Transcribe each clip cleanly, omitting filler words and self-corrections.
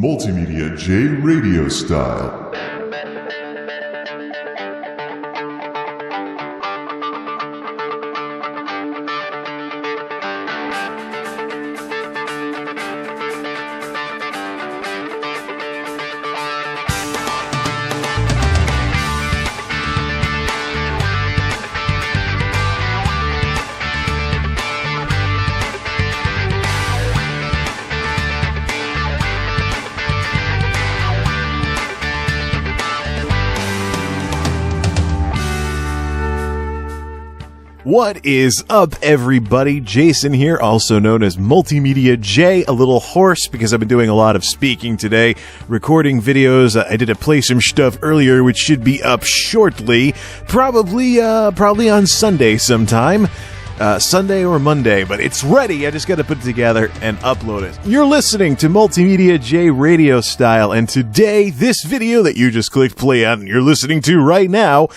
MultimediaJay Radio Style. What is up, everybody? Jason here, also known as MultimediaJay, a little hoarse because I've been doing a lot of speaking today, recording videos. I did a play some stuff earlier, which should be up shortly, probably on Sunday sometime. Sunday or Monday, but it's ready. I just got to put it together and upload it. You're listening to MultimediaJay Radio Style, and today, this video that you just clicked play on and you're listening to right now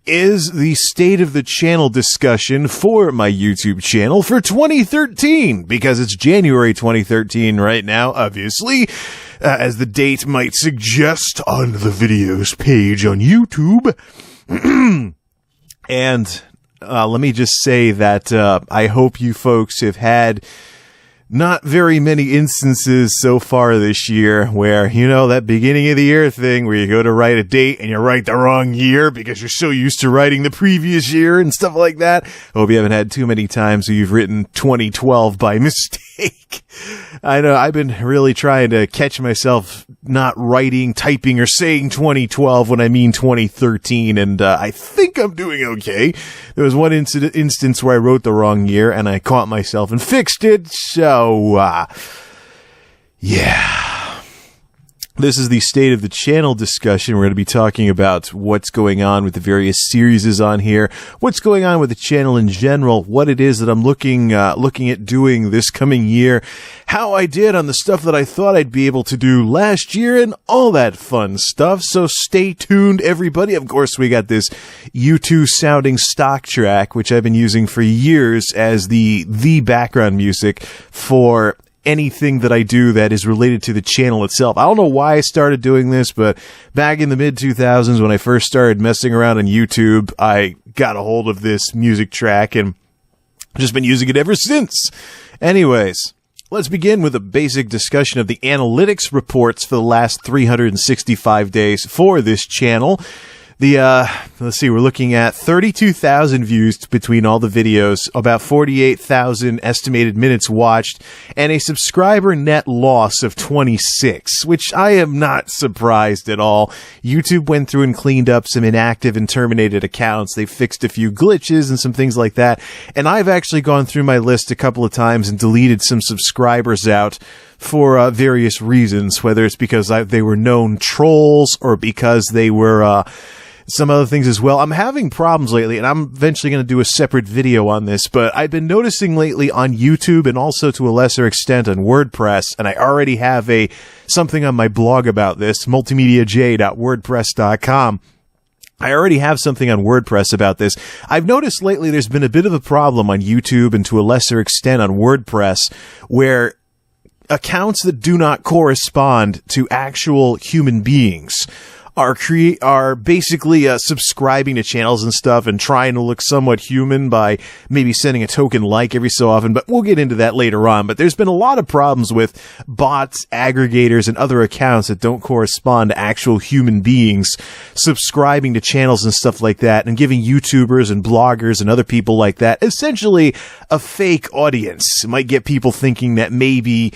is the state of the channel discussion for my YouTube channel for 2013, because it's January 2013 right now, obviously, as the date might suggest on the videos page on YouTube. And let me just say that I hope you folks have had not very many instances so far this year where, you know, that beginning of the year thing where you go to write a date and you write the wrong year because you're so used to writing the previous year and stuff like that. Hope you haven't had too many times where you've written 2012 by mistake. I know I've been really trying to catch myself not writing, typing, or saying 2012 when I mean 2013, and I think I'm doing okay. There was one instance where I wrote the wrong year, and I caught myself and fixed it, so, yeah. This is the state of the channel discussion. We're going to be talking about what's going on with the various series on here, what's going on with the channel in general, what it is that I'm looking at doing this coming year, how I did on the stuff that I thought I'd be able to do last year, and all that fun stuff. So stay tuned, everybody. Of course, we got this U2 sounding stock track, which I've been using for years as the background music for anything that I do that is related to the channel itself. I don't know why I started doing this, but back in the mid-2000s when I first started messing around on YouTube, I got a hold of this music track and just been using it ever since. Anyways, let's begin with a basic discussion of the analytics reports for the last 365 days for this channel. Let's see, we're looking at 32,000 views between all the videos, about 48,000 estimated minutes watched, and a subscriber net loss of 26, which I am not surprised at all. YouTube went through and cleaned up some inactive and terminated accounts. They fixed a few glitches and some things like that, and I've actually gone through my list a couple of times and deleted some subscribers out for various reasons, whether it's because they were known trolls or because they were some other things as well. I'm having problems lately, and I'm eventually going to do a separate video on this, but I've been noticing lately on YouTube and also to a lesser extent on WordPress, and I already have something on my blog about this, multimediajay.wordpress.com. I already have something on WordPress about this. I've noticed lately there's been a bit of a problem on YouTube and to a lesser extent on WordPress where accounts that do not correspond to actual human beings are basically subscribing to channels and stuff and trying to look somewhat human by maybe sending a token like every so often, but we'll get into that later on. But there's been a lot of problems with bots, aggregators, and other accounts that don't correspond to actual human beings subscribing to channels and stuff like that and giving YouTubers and bloggers and other people like that essentially a fake audience. It might get people thinking that maybe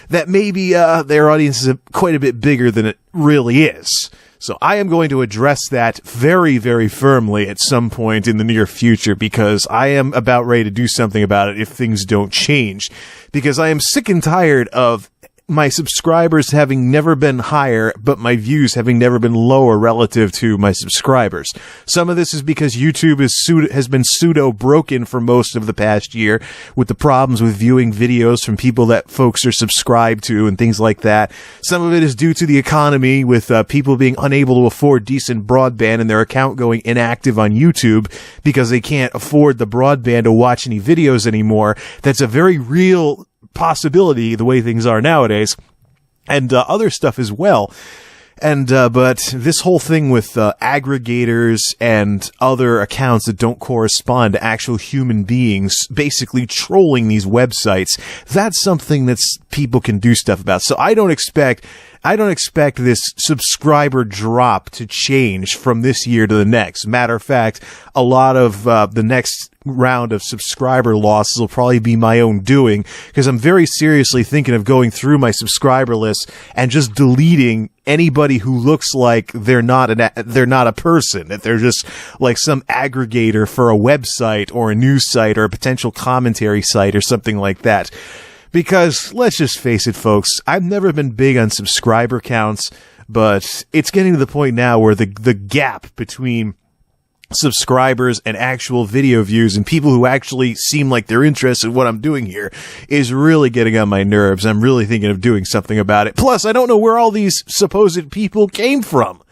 their audience is quite a bit bigger than it really is. So I am going to address that very, very firmly at some point in the near future, because I am about ready to do something about it if things don't change, because I am sick and tired of my subscribers having never been higher, but my views having never been lower relative to my subscribers. Some of this is because YouTube has been pseudo broken for most of the past year with the problems with viewing videos from people that folks are subscribed to and things like that. Some of it is due to the economy with people being unable to afford decent broadband and their account going inactive on YouTube because they can't afford the broadband to watch any videos anymore. That's a very real possibility the way things are nowadays. and other stuff as well. And, but this whole thing with, aggregators and other accounts that don't correspond to actual human beings basically trolling these websites, that's something that's people can do stuff about. So I don't expect this subscriber drop to change from this year to the next. Matter of fact, a lot of, the next round of subscriber losses will probably be my own doing, because I'm very seriously thinking of going through my subscriber list and just deleting anybody who looks like they're not a person, that they're just like some aggregator for a website or a news site or a potential commentary site or something like that. Because let's just face it, folks, I've never been big on subscriber counts, but it's getting to the point now where the gap between subscribers and actual video views and people who actually seem like they're interested in what I'm doing here is really getting on my nerves. I'm really thinking of doing something about it. Plus, I don't know where all these supposed people came from.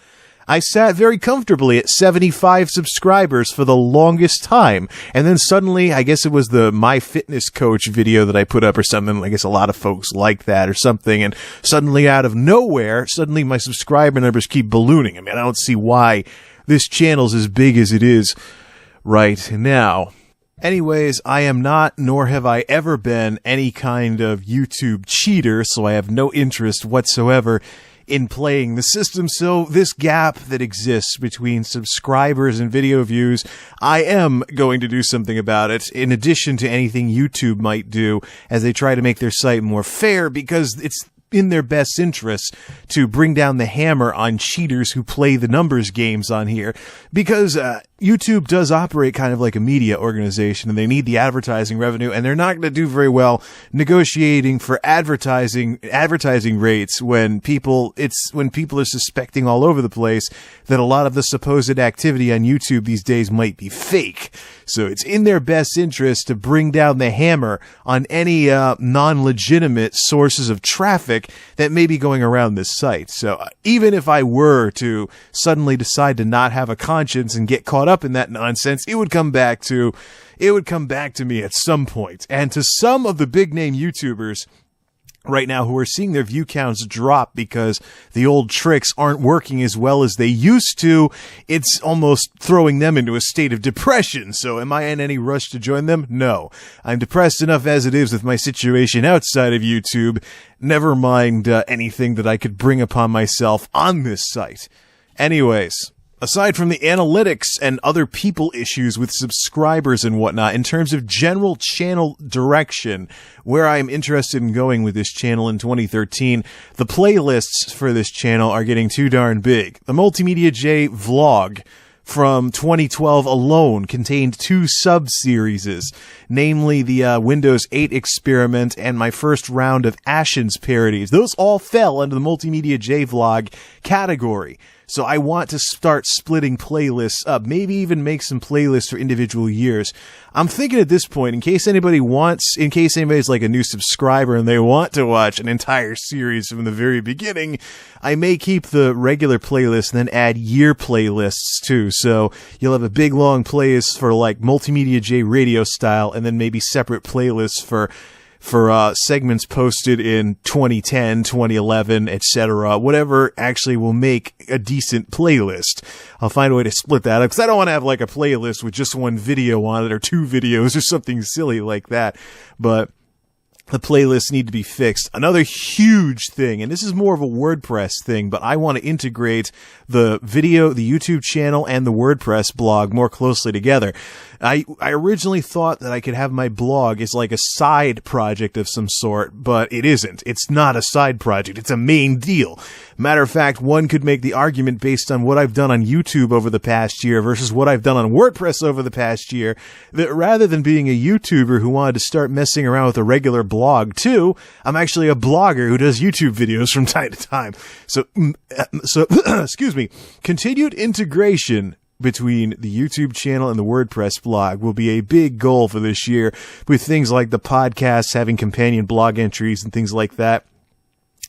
I sat very comfortably at 75 subscribers for the longest time. And then suddenly, I guess it was the My Fitness Coach video that I put up or something. I guess a lot of folks like that or something. And suddenly, out of nowhere, suddenly my subscriber numbers keep ballooning. I mean, I don't see why this channel's as big as it is right now. Anyways, I am not, nor have I ever been, any kind of YouTube cheater, so I have no interest whatsoever in playing the system. So this gap that exists between subscribers and video views, I am going to do something about it, in addition to anything YouTube might do as they try to make their site more fair, because it's in their best interest to bring down the hammer on cheaters who play the numbers games on here, because YouTube does operate kind of like a media organization, and they need the advertising revenue, and they're not going to do very well negotiating for advertising rates when people are suspecting all over the place that a lot of the supposed activity on YouTube these days might be fake. So it's in their best interest to bring down the hammer on any non-legitimate sources of traffic that may be going around this site. So even if I were to suddenly decide to not have a conscience and get caught up in that nonsense, it would come back to me at some point. And to some of the big name YouTubers right now who are seeing their view counts drop because the old tricks aren't working as well as they used to, it's almost throwing them into a state of depression. So am I in any rush to join them? No. I'm depressed enough as it is with my situation outside of YouTube. Never mind anything that I could bring upon myself on this site. Anyways, aside from the analytics and other people issues with subscribers and whatnot, in terms of general channel direction, where I'm interested in going with this channel in 2013, the playlists for this channel are getting too darn big. The MultimediaJay vlog from 2012 alone contained 2 sub-series, namely the Windows 8 experiment and my first round of Ashen's parodies. Those all fell under the MultimediaJay vlog category. So I want to start splitting playlists up, maybe even make some playlists for individual years. I'm thinking at this point, in case anybody's like a new subscriber and they want to watch an entire series from the very beginning, I may keep the regular playlist and then add year playlists too. So you'll have a big long playlist for like MultimediaJay RadioStyle, and then maybe separate playlists for segments posted in 2010, 2011, etc. Whatever actually will make a decent playlist. I'll find a way to split that up, because I don't want to have like a playlist with just one video on it, or 2 videos, or something silly like that. But the playlists need to be fixed. Another huge thing, and this is more of a WordPress thing, but I want to integrate the YouTube channel and the WordPress blog more closely together. I originally thought that I could have my blog as like a side project of some sort, but it isn't. It's not a side project. It's a main deal. Matter of fact, one could make the argument based on what I've done on YouTube over the past year versus what I've done on WordPress over the past year, that rather than being a YouTuber who wanted to start messing around with a regular blog too, I'm actually a blogger who does YouTube videos from time to time. So excuse me, continued integration between the YouTube channel and the WordPress blog will be a big goal for this year, with things like the podcasts having companion blog entries and things like that.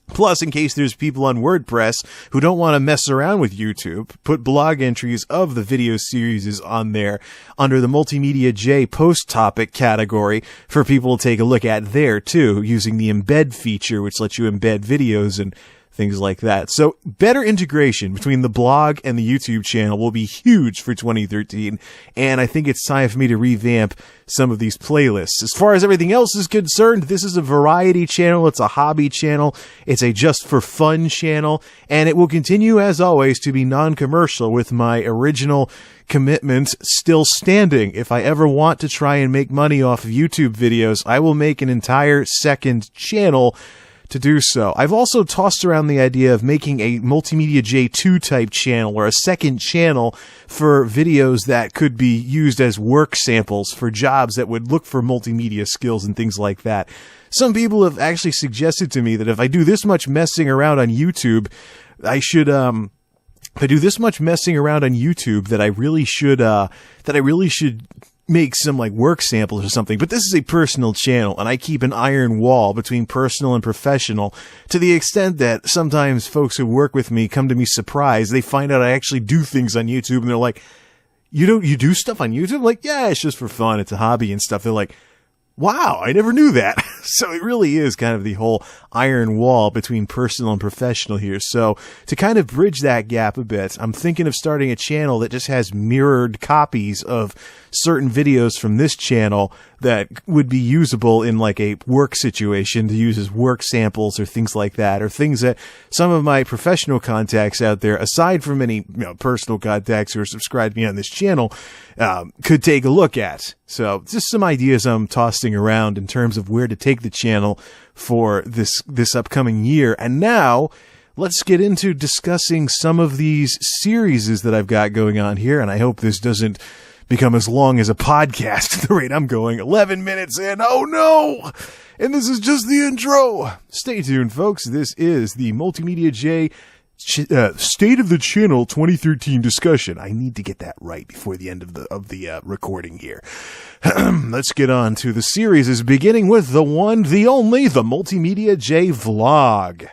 Plus, in case there's people on WordPress who don't want to mess around with YouTube, put blog entries of the video series on there under the MultimediaJay post topic category for people to take a look at there too, using the embed feature, which lets you embed videos and things like that. So better integration between the blog and the YouTube channel will be huge for 2013. And I think it's time for me to revamp some of these playlists. As far as everything else is concerned, this is a variety channel. It's a hobby channel. It's a just for fun channel. And it will continue, as always, to be non-commercial, with my original commitment still standing. If I ever want to try and make money off of YouTube videos, I will make an entire second channel to do so. I've also tossed around the idea of making a MultimediaJay 2 type channel, or a second channel for videos that could be used as work samples for jobs that would look for multimedia skills and things like that. Some people have actually suggested to me that if I do this much messing around on YouTube, I should make some like work samples or something. But this is a personal channel, and I keep an iron wall between personal and professional, to the extent that sometimes folks who work with me come to me surprised. They find out I actually do things on YouTube, and they're like, you do stuff on YouTube? I'm like, yeah, it's just for fun. It's a hobby and stuff. They're like, wow, I never knew that. So it really is kind of the whole iron wall between personal and professional here. So to kind of bridge that gap a bit, I'm thinking of starting a channel that just has mirrored copies of certain videos from this channel that would be usable in like a work situation, to use as work samples or things like that, or things that some of my professional contacts out there, aside from any personal contacts who are subscribed to me on this channel, could take a look at. So just some ideas I'm tossing around in terms of where to take the channel for this upcoming year. And now let's get into discussing some of these series that I've got going on here. And I hope this doesn't become as long as a podcast at the rate I'm going. 11 minutes in. Oh no! And this is just the intro. Stay tuned, folks. This is the MultimediaJay State of the Channel 2013 discussion. I need to get that right before the end of the recording here. Let's get on to the series, beginning with the one, the only, the MultimediaJay vlog.